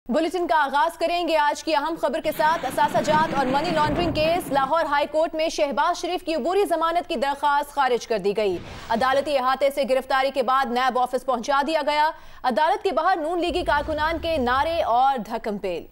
Bulletin का आगाज करेंगे आज की अहम खबर के साथ। असासाजात और money laundering case. Lahore high court में शहबाज शरीफ की अबूरी जमानत की दरखास्त खारिज कर दी गई। अदालती अहाते से गिरफ्तारी के बाद नैब ऑफिस पहुंचा दिया गया। अदालत के बाहर नून लीगी कारकुनान के नारे और धक्कमपेल।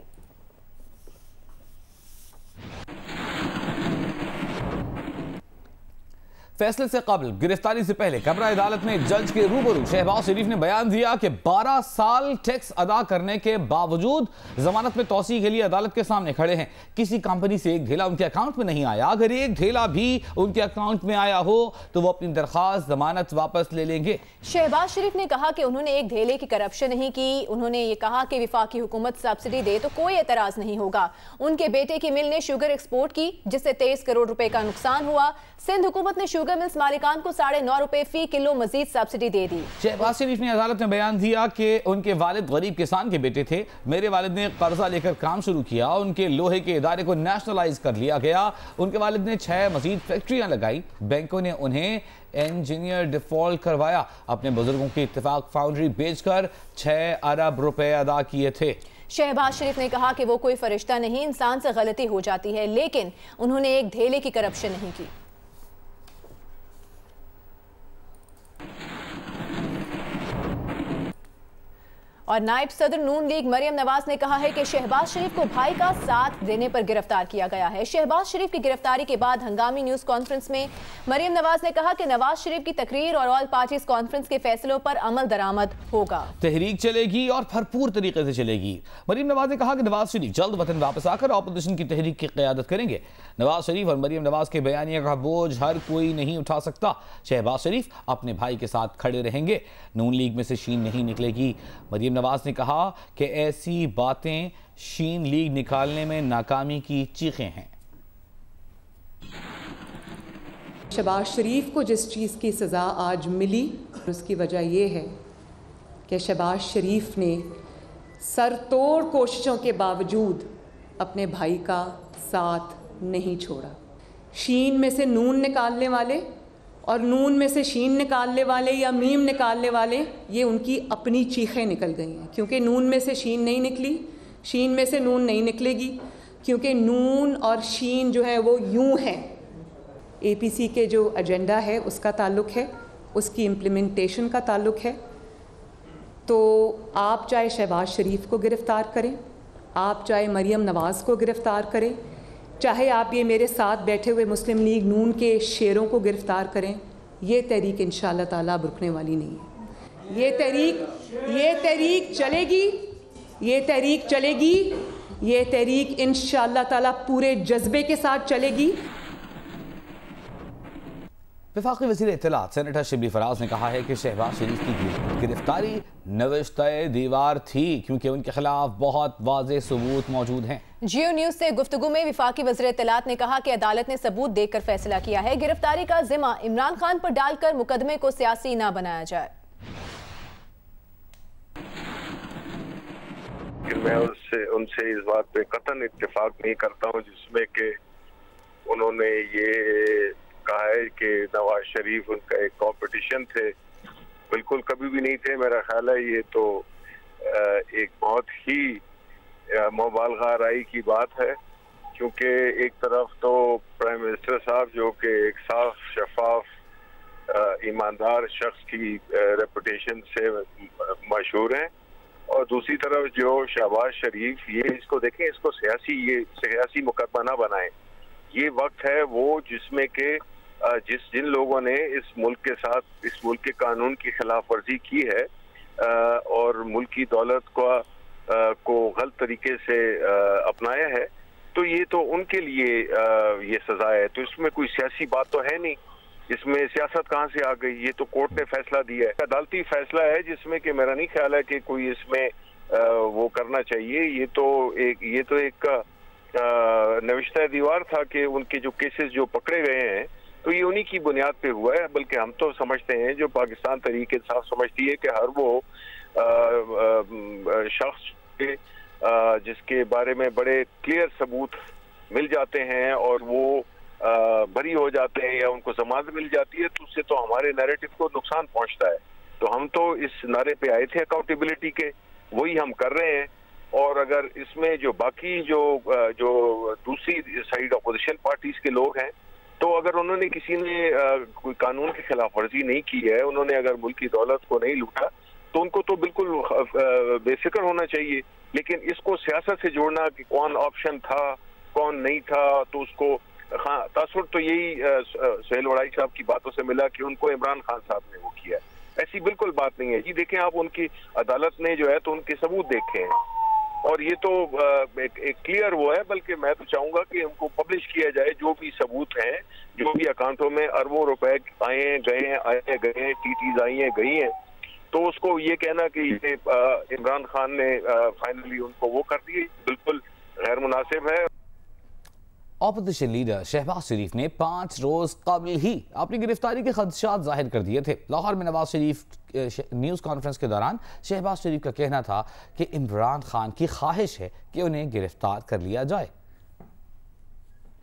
फैसले से कबल गिरफ्तारी से पहले कमरा अदालत में जज के रूबरू शहबाज शरीफ ने बयान दिया कि 12 साल टैक्स अदा करने के बावजूद जमानत में तौसी के लिए अदालत के सामने खड़े हैं। किसी कंपनी से एक ढेला उनके अकाउंट में नहीं आया। अगर एक ढेला भी उनके अकाउंट में आया हो तो वो अपनी दरखास्त जमानत वापस ले लेंगे। शहबाज शरीफ ने कहा कि उन्होंने एक ढेले की करप्शन नहीं की। उन्होंने ये कहा कि विफाकी हुकूमत सब्सिडी दे तो कोई एतराज नहीं होगा। उनके बेटे की मिल ने शुगर एक्सपोर्ट की जिससे 23 करोड़ रुपए का नुकसान हुआ। सिंध हुकूमत ने शुगर मिल्स मालिकान को 9.5 रुपए फी किलो मजीद सब्सिडी दे दी। शहबाज शरीफ ने अदालत में बयान दिया कि उनके वालिद गरीब किसान के बेटे थे। मेरे वालिद ने कर्जा लेकर काम शुरू किया। उनके लोहे के इदारे को नेशनलाइज कर लिया गया। उनके वालिद ने 6 मजीद फैक्ट्रियां लगाई। बैंकों ने उन्हें इंजीनियर डिफॉल्ट करवाया। अपने बुजुर्गों की इत्तेफाक फाउंड्री बेचकर 6 अरब रुपए अदा किए थे। शहबाज शरीफ ने कहा कि वो कोई फरिश्ता नहीं, इंसान से गलती हो जाती है, लेकिन उन्होंने एक ढेले की करप्शन नहीं की। और नायब सदर नून लीग मरियम नवाज ने कहा है कि शहबाज शरीफ को भाई का साथ देने पर गिरफ्तार किया गया है। शहबाज शरीफ की गिरफ्तारी के बाद हंगामी न्यूज कॉन्फ्रेंस में मरियम नवाज ने कहा कि नवाज शरीफ की तकरीर और ऑल पार्टीज कॉन्फ्रेंस के फैसलों पर अमल दरामद होगा। तहरीक चलेगी और भरपूर तरीके से चलेगी। मरियम नवाज ने कहा कि नवाज शरीफ जल्द वतन वापस आकर ऑपोजिशन की तहरीक की क़यादत करेंगे। नवाज शरीफ और मरियम नवाज के बयानिया का बोझ हर कोई नहीं उठा सकता। शहबाज शरीफ अपने भाई के साथ खड़े रहेंगे। नून लीग में से शीन नहीं निकलेगी। मरियम नवाज ने कहा कि ऐसी बातें शीन लीग निकालने में नाकामी की चीखें हैं। शहबाज शरीफ को जिस चीज़ की सज़ा आज मिली उसकी वजह यह है कि शहबाज शरीफ ने सरतोड़ कोशिशों के बावजूद अपने भाई का साथ नहीं छोड़ा। शीन में से नून निकालने वाले और नून में से शीन निकालने वाले या मीम निकालने वाले, ये उनकी अपनी चीखें निकल गई हैं, क्योंकि नून में से शीन नहीं निकली, शीन में से नून नहीं निकलेगी, क्योंकि नून और शीन जो है वो यूं हैं। एपीसी के जो एजेंडा है उसका ताल्लुक़ है, उसकी इम्प्लीमेंटेशन का ताल्लुक़ है। तो आप चाहे शहबाज शरीफ को गिरफ़्तार करें, आप चाहे मरियम नवाज़ को गिरफ़्तार करें, चाहे आप ये मेरे साथ बैठे हुए मुस्लिम लीग नून के शेरों को गिरफ़्तार करें, ये तहरीक इंशाअल्लाह ताला रुकने वाली नहीं है। ये तहरीक चलेगी, ये तहरीक चलेगी, ये तहरीक इंशाअल्लाह ताला पूरे जज्बे के साथ चलेगी। वफाकी वज़ीर इत्तलात सेनेटर शिबली फराज ने कहा है कि शहबाज शरीफ की गिरफ्तारी नविश्ते दीवार थी, क्योंकि उनके खिलाफ बहुत वाज़ेह सबूत मौजूद हैं। जियो न्यूज से गुफ्तगू में वफाकी वज़ीर इत्तलात ने कहा कि अदालत ने सबूत देकर फैसला किया है। गिरफ्तारी का जिम्मा इमरान खान पर डालकर मुकदमे को सियासी ना बनाया जाए। मैं उनसे इस बात पे कतन इत्तेफाक नहीं करता हूँ जिसमें कि उन्होंने ये कहा है कि नवाज शरीफ उनका एक कंपटीशन थे। बिल्कुल कभी भी नहीं थे। मेरा ख्याल है ये तो एक बहुत ही मुबालगा राई की बात है, क्योंकि एक तरफ तो प्राइम मिनिस्टर साहब जो कि एक साफ शफाफ ईमानदार शख्स की रेपुटेशन से मशहूर हैं, और दूसरी तरफ जो शहबाज शरीफ, ये इसको देखें, इसको सियासी मुकदमा ना बनाएं। ये वक्त है वो जिसमें के जिन लोगों ने इस मुल्क के साथ, इस मुल्क के कानून की खिलाफ वर्जी की है और मुल्क की दौलत को गलत तरीके से अपनाया है, तो ये तो उनके लिए ये सजा है। तो इसमें कोई सियासी बात तो है नहीं, इसमें सियासत कहाँ से आ गई? ये तो कोर्ट ने फैसला दिया है, अदालती फैसला है, जिसमें कि मेरा नहीं ख्याल है कि कोई इसमें वो करना चाहिए। ये तो एक नविश्ता दीवार था कि उनके जो केसेस जो पकड़े गए हैं तो ये उन्हीं की बुनियाद पे हुआ है। बल्कि हम तो समझते हैं, जो पाकिस्तान तहरीक इंसाफ समझती है कि हर वो शख्स जिसके बारे में बड़े क्लियर सबूत मिल जाते हैं और वो बरी हो जाते हैं या उनको जमानत मिल जाती है, तो उससे तो हमारे नैरेटिव को नुकसान पहुंचता है। तो हम तो इस नारे पे आए थे अकाउंटेबिलिटी के, वही हम कर रहे हैं। और अगर इसमें जो बाकी जो दूसरी साइड अपोजिशन पार्टीज के लोग हैं, तो अगर उन्होंने किसी ने कोई कानून की खिलाफ वर्जी नहीं की है, उन्होंने अगर मुल्क की दौलत को नहीं लूटा, तो उनको तो बिल्कुल बेफिक्र होना चाहिए। लेकिन इसको सियासत से जोड़ना कि कौन ऑप्शन था कौन नहीं था, तो उसको हाँ तासुर तो यही सुहेल वड़ाई साहब की बातों से मिला कि उनको इमरान खान साहब ने वो किया। ऐसी बिल्कुल बात नहीं है जी। देखें आप, उनकी अदालत ने जो है तो उनके सबूत देखे हैं, और ये तो एक क्लियर वो है। बल्कि मैं तो चाहूंगा कि उनको पब्लिश किया जाए जो भी सबूत हैं, जो भी अकाउंटों में अरबों रुपए आए गए, टीटीज आई हैं गई हैं, तो उसको ये कहना कि ये इमरान खान ने फाइनली उनको वो कर दिए, बिल्कुल गैर मुनासिब है। ऑपोजिशन लीडर शहबाज शरीफ ने 5 रोज कबल ही अपनी गिरफ्तारी के खदशात जाहिर कर दिए थे। लाहौर में नवाज शरीफ न्यूज़ कॉन्फ्रेंस के दौरान शहबाज शरीफ का कहना था कि इमरान खान की ख्वाहिश है कि उन्हें गिरफ्तार कर लिया जाए।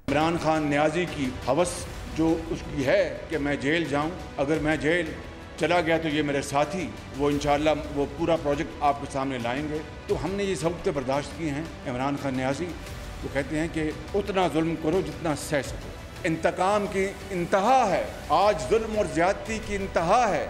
इमरान खान न्याजी की हवस जो उसकी है कि मैं जेल जाऊं, अगर मैं जेल चला गया तो ये मेरे साथी वो इंशाअल्लाह वो पूरा प्रोजेक्ट आपके सामने लाएंगे। तो हमने ये सबूतें बर्दाश्त की हैं। इमरान खान न्याजी वो कहते हैं कि उतना जुल्म करो जितना सह सको। इंतकाम की इंतहा है, आज जुल्म और ज्यादती की इंतहा है।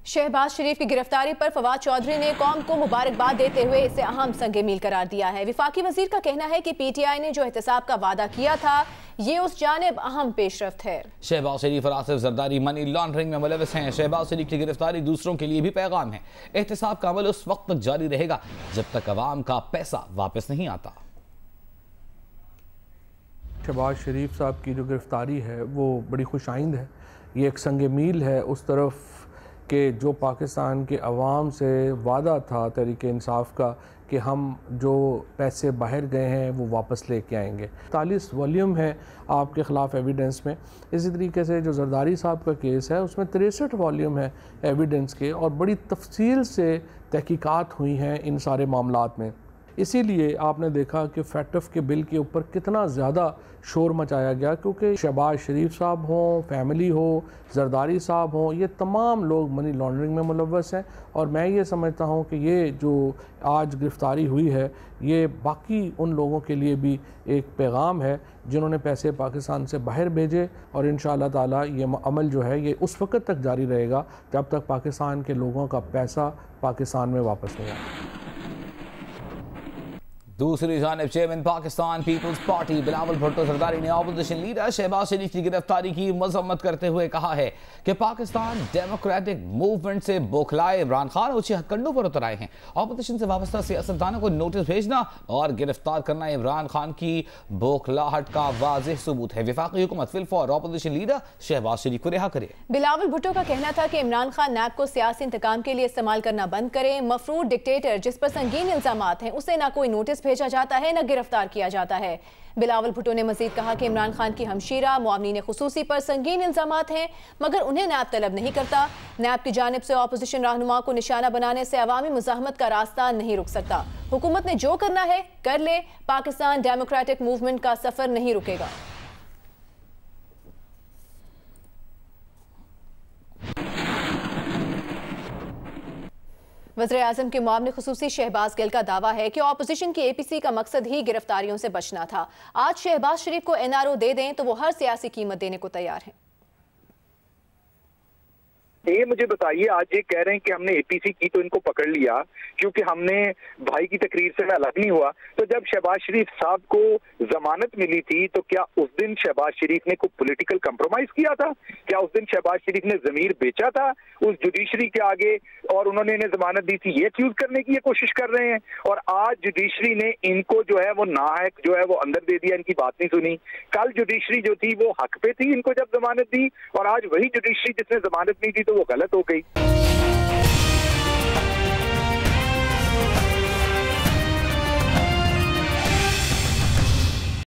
शहबाज शरीफ की गिरफ्तारी पर फवाद चौधरी ने कौम को मुबारकबाद देते हुए इसे अहम संगे मील करार दिया है। विफाकी वजीर का कहना है कि पीटीआई ने जो एहतसाब का वादा किया था ये उस जानिब अहम पेशरफ्त है। शहबाज शरीफ और आसिफ जरदारी मनी लॉन्ड्रिंग में मुलविस हैं। शहबाज शरीफ की गिरफ्तारी दूसरों के लिए भी पैगाम है। एहतसाब का अमल उस वक्त तक जारी रहेगा जब तक अवाम का पैसा वापस नहीं आता। शहबाज शरीफ साहब की जो गिरफ्तारी है वो बड़ी खुशाइंद है। ये एक संग मील है उस तरफ कि जो पाकिस्तान के अवाम से वादा था तहरीक इंसाफ का कि हम जो पैसे बाहर गए हैं वो वापस लेके आएंगे। 40 वॉल्यूम है आपके ख़िलाफ़ एविडेंस में। इसी तरीके से जो जरदारी साहब का केस है उसमें 63 वॉल्यूम है एविडेंस के, और बड़ी तफसील से तहकीकात हुई हैं इन सारे मामलात में। इसीलिए आपने देखा कि फैटफ के बिल के ऊपर कितना ज़्यादा शोर मचाया गया, क्योंकि शहबाज शरीफ साहब हों, फैमिली हो, जरदारी साहब हों, ये तमाम लोग मनी लॉन्ड्रिंग में मुलव्वस हैं। और मैं ये समझता हूँ कि ये जो आज गिरफ़्तारी हुई है ये बाकी उन लोगों के लिए भी एक पैगाम है जिन्होंने पैसे पाकिस्तान से बाहर भेजे, और इंशाअल्लाह ताला ये अमल जो है ये उस वक़्त तक जारी रहेगा जब तक पाकिस्तान के लोगों का पैसा पाकिस्तान में वापस नहीं आता। दूसरी जानिब chairman Pakistan Peoples Party Bilawal Bhutto Zardari ने ऑपोजिशन लीडर शहबाज शरीफ की गिरफ्तारी की मजम्मत करते हुए कहा है कि पाकिस्तान डेमोक्रेटिक मूवमेंट से बौखलाए इमरान खान ऊंचे हथकंडों पर उतर आए हैं। ऑपोजिशन से वाबस्ता सियासतदानों को नोटिस भेजना और गिरफ्तार करना इमरान खान की बौखलाहट का वाज़ेह सबूत है। वफाकी हुकूमत फिल फॉर ऑपोजिशन लीडर शहबाज शरीफ को रिहा करे। बिलावल भुट्टो का कहना था कि इमरान खान नैब को सियासी इंतकाम के लिए इस्तेमाल करना बंद करें। मफरूद डिक्टेटर जिस पर संगीन इल्जामात हैं उसे ना कोई नोटिस भेजा जाता है न गिरफ्तार किया जाता है। बिलावल भुट्टो ने मजीद कहा कि इमरान खान की हमशीरा मुआवनीन खुसूसी पर संगीन इल्जामात हैं मगर उन्हें नैब तलब नहीं करता। नैब की जानिब से ऑपोजिशन रहनुमा को निशाना बनाने से अवामी मुजाहमत का रास्ता नहीं रुक सकता। हुकूमत ने जो करना है कर ले, पाकिस्तान डेमोक्रेटिक मूवमेंट का सफर नहीं रुकेगा। वज़ीर-ए-आज़म के मुआविन खुसूसी शहबाज गिल का दावा है कि ऑपोजिशन की APC का मकसद ही गिरफ्तारियों से बचना था। आज शहबाज शरीफ को NRO दे दें तो वो हर सियासी कीमत देने को तैयार हैं। ये मुझे बताइए, आज ये कह रहे हैं कि हमने APC की तो इनको पकड़ लिया क्योंकि हमने भाई की तकरीर से अलग नहीं हुआ। तो जब शहबाज शरीफ साहब को जमानत मिली थी तो क्या उस दिन शहबाज शरीफ ने कोई पॉलिटिकल कंप्रोमाइज किया था? क्या उस दिन शहबाज शरीफ ने जमीर बेचा था उस जुडिशरी के आगे और उन्होंने इन्हें जमानत दी थी? ये एक्यूज करने की ये कोशिश कर रहे हैं और आज जुडिशरी ने इनको जो है वो नाहक जो है वो अंदर दे दिया, इनकी बात नहीं सुनी। कल जुडिशरी जो थी वो हक पे थी इनको जब जमानत दी और आज वही जुडिशरी जिसने जमानत नहीं दी तो वो गलत हो गई।